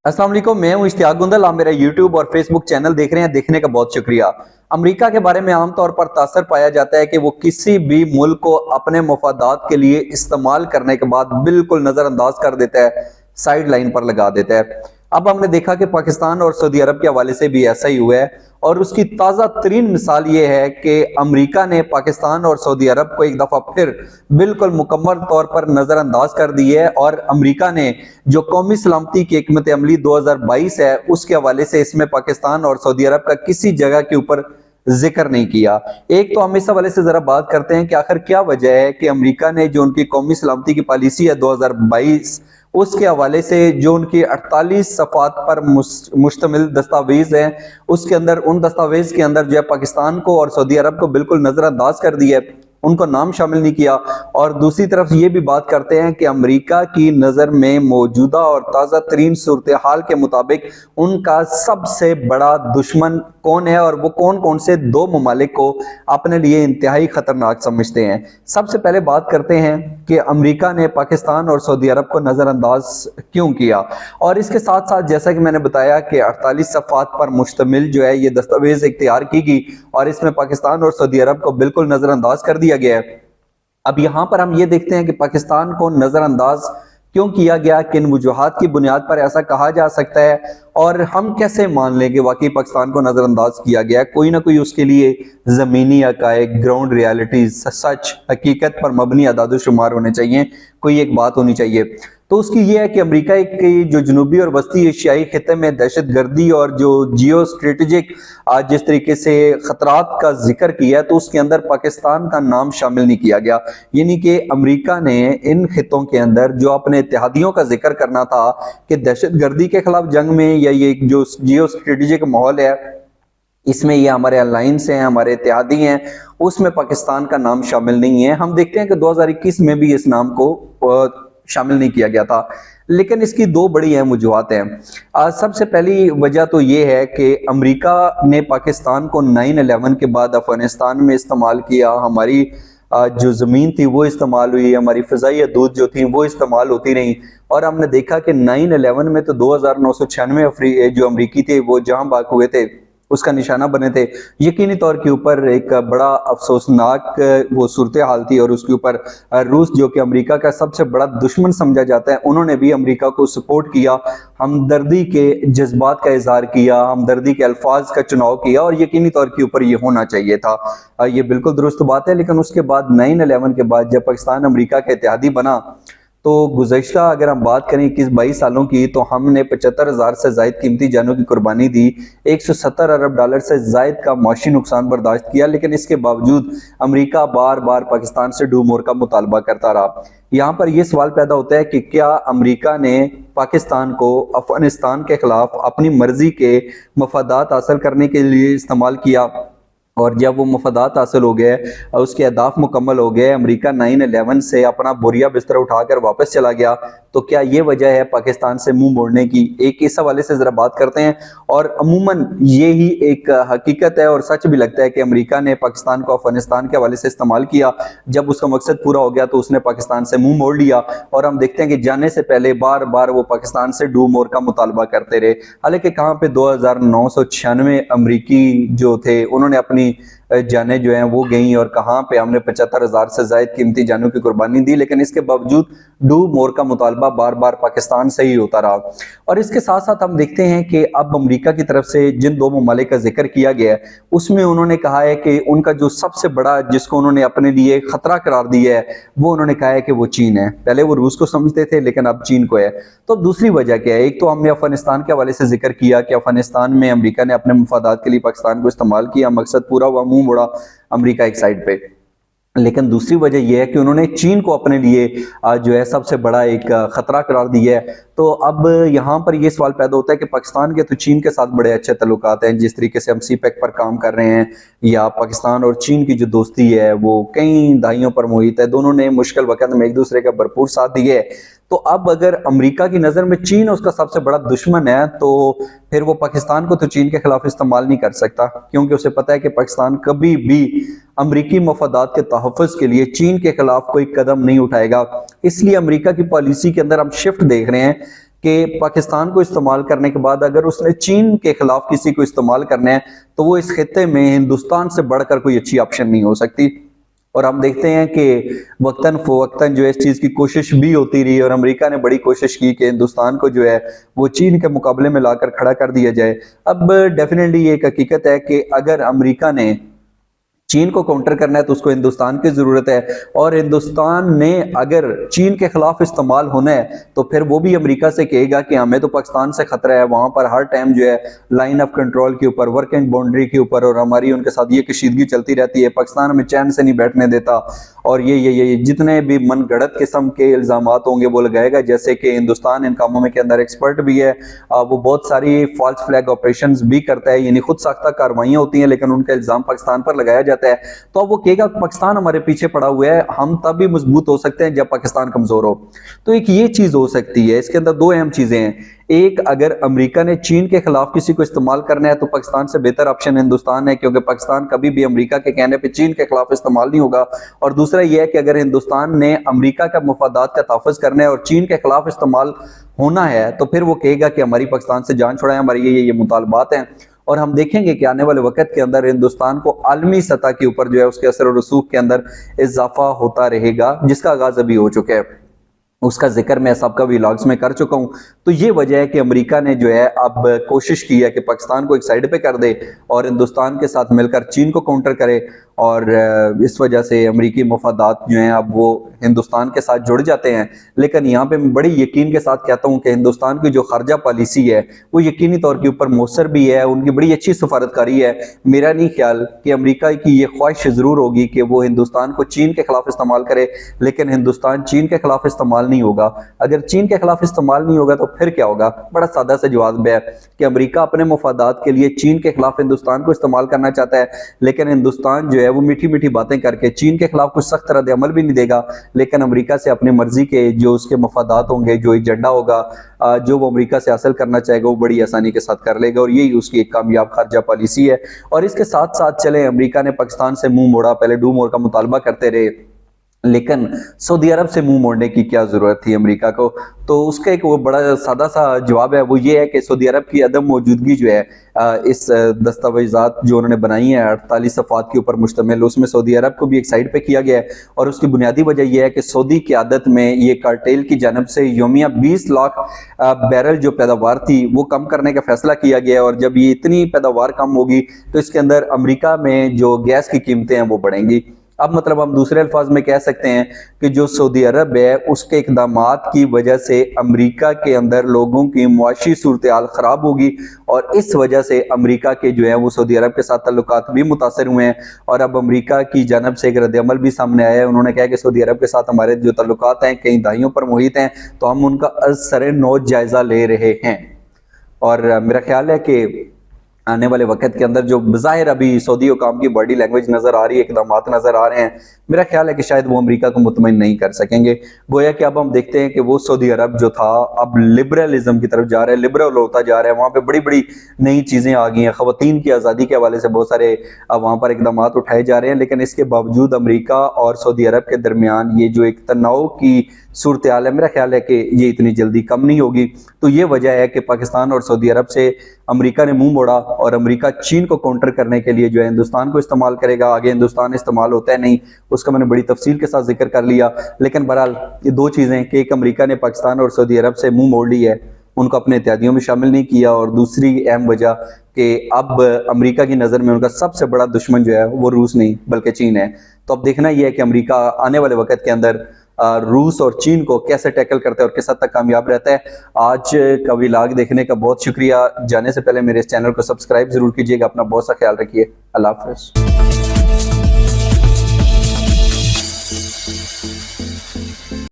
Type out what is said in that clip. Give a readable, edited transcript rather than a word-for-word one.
अस्सलाम वालेकुम, मैं हूं इश्तियाक गुंदल। आप मेरा यूट्यूब और फेसबुक चैनल देख रहे हैं, देखने का बहुत शुक्रिया। अमेरिका के बारे में आमतौर पर तासर पाया जाता है कि वो किसी भी मुल्क को अपने मफादात के लिए इस्तेमाल करने के बाद बिल्कुल नजरअंदाज कर देता है, साइड लाइन पर लगा देता है। अब हमने देखा कि पाकिस्तान और सऊदी अरब के हवाले से भी ऐसा ही हुआ है, और उसकी ताज़ा तरीन मिसाल ये है कि अमेरिका ने पाकिस्तान और सऊदी अरब को एक दफ़ा फिर बिल्कुल मुकम्मल तौर पर नज़रअंदाज कर दी है। और अमेरिका ने जो कौमी सलामती की हिकमत अमली 2022 है, उसके हवाले से इसमें पाकिस्तान और सऊदी अरब का किसी जगह के ऊपर जिक्र नहीं किया। एक तो हम इस हवाले से जरा बात करते हैं कि आखिर क्या वजह है कि अमेरिका ने जो उनकी कौमी सलामती की पॉलिसी है 2022, उसके हवाले से जो उनकी 48 सफ़ात पर मुश्तमिल दस्तावेज है, उसके अंदर उन दस्तावेज के अंदर जो है पाकिस्तान को और सऊदी अरब को बिल्कुल नजरअंदाज कर दिया है, उनको नाम शामिल नहीं किया। और दूसरी तरफ ये भी बात करते हैं कि अमेरिका की नज़र में मौजूदा और ताज़ा तरीन सूरत हाल के मुताबिक उनका सबसे बड़ा दुश्मन कौन है, और वो कौन कौन से दो ममालिक को अपने लिए इंतहाई खतरनाक समझते हैं। सबसे पहले बात करते हैं कि अमेरिका ने पाकिस्तान और सऊदी अरब को नज़रअंदाज क्यों किया। और इसके साथ साथ जैसा कि मैंने बताया कि 48 सफ़ात पर मुश्तमिल जो है ये दस्तावेज इख्तियार की गई, और इसमें पाकिस्तान और सऊदी अरब को बिल्कुल नजरअंदाज कर दिया गया है। अब यहां पर हम ये देखते हैं कि पाकिस्तान को नजरअंदाज क्यों किया गया, किन वजूहात की बुनियाद पर ऐसा कहा जा सकता है, और हम कैसे मान लें कि वाकई पाकिस्तान को नजरअंदाज किया गया है। कोई ना कोई उसके लिए जमीनी हकायक, ग्राउंड रियलिटीज, सच हकीकत पर मबनी अदाद-ओ-शुमार होने चाहिए, कोई एक बात होनी चाहिए। तो उसकी ये है कि अमेरिका की जो जनूबी और वस्ती एशियाई खिते में दहशत गर्दी और जो जियो स्ट्रेटेजिक जिस तरीके से खतरात का जिक्र किया, तो उसके अंदर पाकिस्तान का नाम शामिल नहीं किया गया। यानी कि अमेरिका ने इन खितों के अंदर जो अपने इत्तेहादियों का जिक्र करना था कि दहशत गर्दी के खिलाफ जंग में, या ये जो जियो स्ट्रेटेजिक माहौल है, इसमें ये हमारे अलायंस हैं, हमारे इत्तेहादी हैं, उसमें पाकिस्तान का नाम शामिल नहीं है। हम देखते हैं कि 2021 में भी इस नाम को शामिल नहीं किया गया था। लेकिन इसकी दो बड़ी अहम वजूहत हैं। सबसे पहली वजह तो ये है कि अमेरिका ने पाकिस्तान को 9/11 के बाद अफगानिस्तान में इस्तेमाल किया, हमारी जो ज़मीन थी वो इस्तेमाल हुई, हमारी फ़िज़ाई हदूद जो थी वो इस्तेमाल होती रही। और हमने देखा कि 9/11 में तो 2996 जो अमरीकी थे वो जहां बाग हुए थे, उसका निशाना बने थे। यकीनी तौर के ऊपर एक बड़ा अफसोसनाक वो सूरत हाल थी, और उसके ऊपर रूस जो कि अमेरिका का सबसे बड़ा दुश्मन समझा जाता है, उन्होंने भी अमेरिका को सपोर्ट किया, हमदर्दी के जज्बात का इजहार किया, हमदर्दी के अल्फाज का चुनाव किया, और यकीनी तौर के ऊपर ये होना चाहिए था। ये बिल्कुल दुरुस्त बात है। लेकिन उसके बाद 9/11 के बाद जब पाकिस्तान अमेरिका का इत्तेहादी बना, तो गुज़श्ता अगर हम बात करें 21-22 सालों की, तो हमने 75,000 से ज़ायद कीमती जानों की कुर्बानी दी, 170 अरब डॉलर से ज़ायद का माशी नुकसान बर्दाश्त किया। लेकिन इसके बावजूद अमेरिका बार बार पाकिस्तान से डू मोर का मुतालबा करता रहा। यहाँ पर यह सवाल पैदा होता है कि क्या अमेरिका ने पाकिस्तान को अफगानिस्तान के खिलाफ अपनी मर्जी के मफादात हासिल करने के लिए इस्तेमाल किया, और जब वो मफादात हासिल हो गए, उसके अहदाफ मुकम्मल हो गए, अमेरिका 9/11 से अपना बोरिया बिस्तर उठाकर वापस चला गया, तो क्या ये वजह है पाकिस्तान से मुंह मोड़ने की? एक इस हवाले से जरा बात करते हैं। और अमूमन ये ही एक हकीकत है और सच भी लगता है कि अमेरिका ने पाकिस्तान को अफगानिस्तान के हवाले से इस्तेमाल किया, जब उसका मकसद पूरा हो गया तो उसने पाकिस्तान से मुंह मोड़ लिया। और हम देखते हैं कि जाने से पहले बार बार वो पाकिस्तान से डू मोर का मुतालबा करते रहे। हालांकि कहाँ पे 2996 अमरीकी जो थे उन्होंने अपनी जाने जो हैं वो गई, और कहाँ पे हमने 75,000 से ज्यादा कीमती जानों की कुर्बानी दी। लेकिन इसके बावजूद डू मोर का मुतालबा बार बार पाकिस्तान से ही होता रहा। और इसके साथ साथ हम देखते हैं कि अब अमेरिका की तरफ से जिन दो ममालिक का जिक्र किया गया है, उसमें उन्होंने कहा है कि उनका जो सबसे बड़ा, जिसको उन्होंने अपने लिए खतरा करार दिया है, वो उन्होंने कहा है कि वो चीन है। पहले वो रूस को समझते थे, लेकिन अब चीन को है। तो दूसरी वजह क्या है? एक तो हमने अफगानिस्तान के हवाले से जिक्र किया कि अफगानिस्तान में अमेरिका ने अपने मफादात के लिए पाकिस्तान को इस्तेमाल किया, मकसद पूरा हुआ, मुंह मोड़ा अमेरिका एक साइड पे। लेकिन दूसरी वजह यह है कि उन्होंने चीन को अपने लिए जो है सबसे बड़ा एक खतरा करार दिया है। तो अब यहाँ पर यह सवाल पैदा होता है कि पाकिस्तान के तो चीन के साथ बड़े अच्छे ताल्लुकात हैं, जिस तरीके से हम सीपैक पर काम कर रहे हैं, या पाकिस्तान और चीन की जो दोस्ती है वो कई दहाइयों पर मुहित है, दोनों ने मुश्किल वक्त में एक दूसरे का भरपूर साथ दिया है। तो अब अगर अमेरिका की नज़र में चीन उसका सबसे बड़ा दुश्मन है, तो फिर वो पाकिस्तान को तो चीन के खिलाफ इस्तेमाल नहीं कर सकता, क्योंकि उसे पता है कि पाकिस्तान कभी भी अमरीकी मफादात के तहफ़्फ़ुज़ के लिए चीन के खिलाफ कोई कदम नहीं उठाएगा। इसलिए अमेरिका की पॉलिसी के अंदर हम शिफ्ट देख रहे हैं کہ پاکستان کو استعمال کرنے کے بعد اگر اس نے چین کے خلاف کسی کو استعمال کرنا ہے تو وہ اس خطے میں ہندوستان سے بڑھ کر کوئی اچھی آپشن نہیں ہو سکتی۔ اور ہم دیکھتے ہیں کہ وقتاً فوقتاً جو اس چیز کی کوشش بھی ہوتی رہی، اور امریکہ نے بڑی کوشش کی کہ ہندوستان کو جو ہے وہ چین کے مقابلے میں لا کر کھڑا کر دیا جائے۔ اب ڈیفینیٹلی یہ ایک حقیقت ہے کہ اگر امریکہ نے چین کو کاؤنٹر کرنا ہے تو اس کو ہندوستان کی ضرورت ہے، اور ہندوستان نے اگر چین کے خلاف استعمال ہونا ہے تو پھر وہ بھی امریکہ سے کہے گا کہ ہمیں تو پاکستان سے خطرہ ہے، وہاں پر ہر ٹائم جو ہے لائن آف کنٹرول کے اوپر، ورکنگ باؤنڈری کے اوپر، اور ہماری ان کے ساتھ یہ کشیدگی چلتی رہتی ہے، پاکستان ہمیں چین سے نہیں بیٹھنے دیتا، اور یہ جتنے بھی من گھڑت قسم کے الزامات ہوں گے وہ لگائے گا، جیسے کہ ہندوستان ان کاموں میں کے اندر ایکسپرٹ بھی ہے، وہ بہت ساری فالس فلیگ آپریشنز بھی کرتا ہے، یعنی خود ساختہ کاروائیاں ہوتی ہیں لیکن ان کا الزام پاکستان پر لگایا جاتا ہے۔ تو اب وہ کہے گا پاکستان ہمارے پیچھے پڑا ہوا ہے، ہم تب بھی مضبوط ہو سکتے ہیں جب پاکستان کمزور ہو۔ تو ایک یہ چیز ہو سکتی ہے، اس کے اندر دو اہم چیزیں ہیں۔ ایک، اگر امریکہ نے چین کے خلاف کسی کو استعمال کرنا ہے تو پاکستان سے بہتر آپشن ہندوستان ہے، کیونکہ پاکستان کبھی بھی امریکہ کے کہنے پہ چین کے خلاف استعمال نہیں ہوگا۔ اور دوسرا یہ ہے کہ اگر ہندوستان نے امریکہ کا مفادات کا تحفظ کرنا ہے اور چین کے خلاف استعمال ہونا ہے تو پھر وہ کہے گا کہ ہماری پاکستان سے جان چھڑائیں، ہماری یہ مطالبات ہیں۔ اور ہم دیکھیں گے کہ آنے والے وقت کے اندر ہندوستان کو عالمی سطح کے اوپر جو ہے اس کے اثر و رسوخ کے اندر اضافہ ہوتا رہے گا، جس کا آغاز ابھی ہو چکا ہے، اس کا ذکر میں سب کا ویلاگز میں کر چکا ہوں۔ تو یہ وجہ ہے کہ امریکہ نے جو ہے اب کوشش کی ہے کہ پاکستان کو ایک سائیڈ پہ کر دے اور ہندوستان کے ساتھ مل کر چین کو کاؤنٹر کرے، اور اس وجہ سے امریکی مفادات جو ہیں اب وہ ہندوستان کے ساتھ جڑ جاتے ہیں۔ لیکن یہاں پہ میں بڑی یقین کے ساتھ کہتا ہوں کہ ہندوستان کی جو خارجہ پالیسی ہے وہ یقینی طور کے اوپر مؤثر بھی ہے، ان کی بڑی اچھی سفارتکاری ہے۔ میرا نہیں خیال کہ امریکہ کی یہ خواہش ضرور ہوگی کہ وہ ہندوستان کو چین کے خلاف استعمال کرے، لیکن ہندوستان چین کے خلاف استعمال نہیں ہوگا۔ اگر چین کے خلاف استعمال نہیں ہوگا تو پھر کیا ہوگا؟ بڑا سادہ سا جواب ہے کہ امریکہ اپنے مفادات کے لیے چین کے خلاف ہندوستان کو استعمال کرنا چاہتا ہے، لیکن ہندوستان جو ہے وہ میٹھی میٹھی باتیں کر کے چین کے خلاف کچھ سخت رد عمل بھی نہیں دے گا، لیکن امریکہ سے اپنی مرضی کے جو اس کے مفادات ہوں گے، جو ایجنڈا ہوگا، جو وہ امریکہ سے حاصل کرنا چاہے گا، وہ بڑی آسانی کے ساتھ کر لے گا، اور یہی اس کی ایک کامیاب خارجہ پالیسی ہے۔ اور اس کے ساتھ ساتھ چلیں، امریکہ نے پاکستان سے منہ موڑا، پہلے ڈو مور کا مطالبہ کرتے رہے، لیکن سعودی عرب سے منہ موڑنے کی کیا ضرورت تھی امریکہ کو؟ تو اس کا ایک وہ بڑا سادہ سا جواب ہے، وہ یہ ہے کہ سعودی عرب کی عدم موجودگی جو ہے اس دستاویزات جو انہوں نے بنائی ہیں 48 صفحات کے اوپر مشتمل، اس میں سعودی عرب کو بھی ایک سائڈ پہ کیا گیا ہے، اور اس کی بنیادی وجہ یہ ہے کہ سعودی قیادت میں یہ کارٹیل کی جانب سے یومیہ 20 لاکھ بیرل جو پیداوار تھی وہ کم کرنے کا فیصلہ کیا گیا ہے، اور جب یہ اتنی پیداوار کم ہوگی تو اس کے اندر امریکہ میں جو گیس کی قیمتیں ہیں وہ بڑھیں گی۔ اب مطلب ہم دوسرے الفاظ میں کہہ سکتے ہیں کہ جو سعودی عرب ہے اس کے اقدامات کی وجہ سے امریکہ کے اندر لوگوں کی معاشی صورتحال خراب ہوگی، اور اس وجہ سے امریکہ کے جو ہے وہ سعودی عرب کے ساتھ تعلقات بھی متاثر ہوئے ہیں۔ اور اب امریکہ کی جانب سے ایک رد عمل بھی سامنے آیا ہے، انہوں نے کہا کہ سعودی عرب کے ساتھ ہمارے جو تعلقات ہیں کئی دہائیوں پر محیط ہیں، تو ہم ان کا از سر نو جائزہ لے رہے ہیں۔ اور میرا خیال ہے کہ آنے والے وقت کے اندر جو بظاہر ابھی سعودی حکام کی باڈی لینگویج نظر آ رہی ہے، اقدامات نظر آ رہے ہیں، میرا خیال ہے کہ شاید وہ امریکہ کو مطمئن نہیں کر سکیں گے۔ گویا کہ اب ہم دیکھتے ہیں کہ وہ سعودی عرب جو تھا اب لبرلزم کی طرف جا رہا ہے، لبرل ہوتا جا رہا ہے، وہاں پہ بڑی بڑی نئی چیزیں آ گئی ہیں، خواتین کی آزادی کے حوالے سے بہت سارے وہاں پر اقدامات اٹھائے جا رہے ہیں، لیکن اس کے باوجود امریکہ اور سعودی عرب کے درمیان یہ جو ایک تناؤ کی صورتحال ہے، میرا خیال ہے کہ یہ اتنی جلدی کم نہیں ہوگی۔ تو یہ وجہ ہے کہ پاکستان اور سعودی عرب سے امریکہ نے منہ موڑا، اور امریکہ چین کو کاؤنٹر کرنے کے لیے جو ہے ہندوستان کو استعمال کرے گا۔ آگے ہندوستان استعمال ہوتا ہے نہیں، اس کا میں نے بڑی تفصیل کے ساتھ ذکر کر لیا، لیکن بہرحال یہ دو چیزیں کہ ایک امریکہ نے پاکستان اور سعودی عرب سے منہ موڑ لی ہے، ان کو اپنے اتحادیوں میں شامل نہیں کیا، اور دوسری اہم وجہ کہ اب امریکہ کی نظر میں ان کا سب سے بڑا دشمن جو ہے وہ روس نہیں بلکہ چین ہے۔ تو اب دیکھنا یہ ہے کہ امریکہ آنے والے وقت کے اندر روس اور چین کو کیسے ٹیکل کرتا ہے اور کس حد تک کامیاب رہتا ہے۔ آج کا ولاگ دیکھنے کا بہت شکریہ۔ جانے سے پہلے میرے اس چینل کو سبسکرائب ضرور کیجیے گا۔ اپنا بہت سا خیال رکھیے۔ اللہ حافظ۔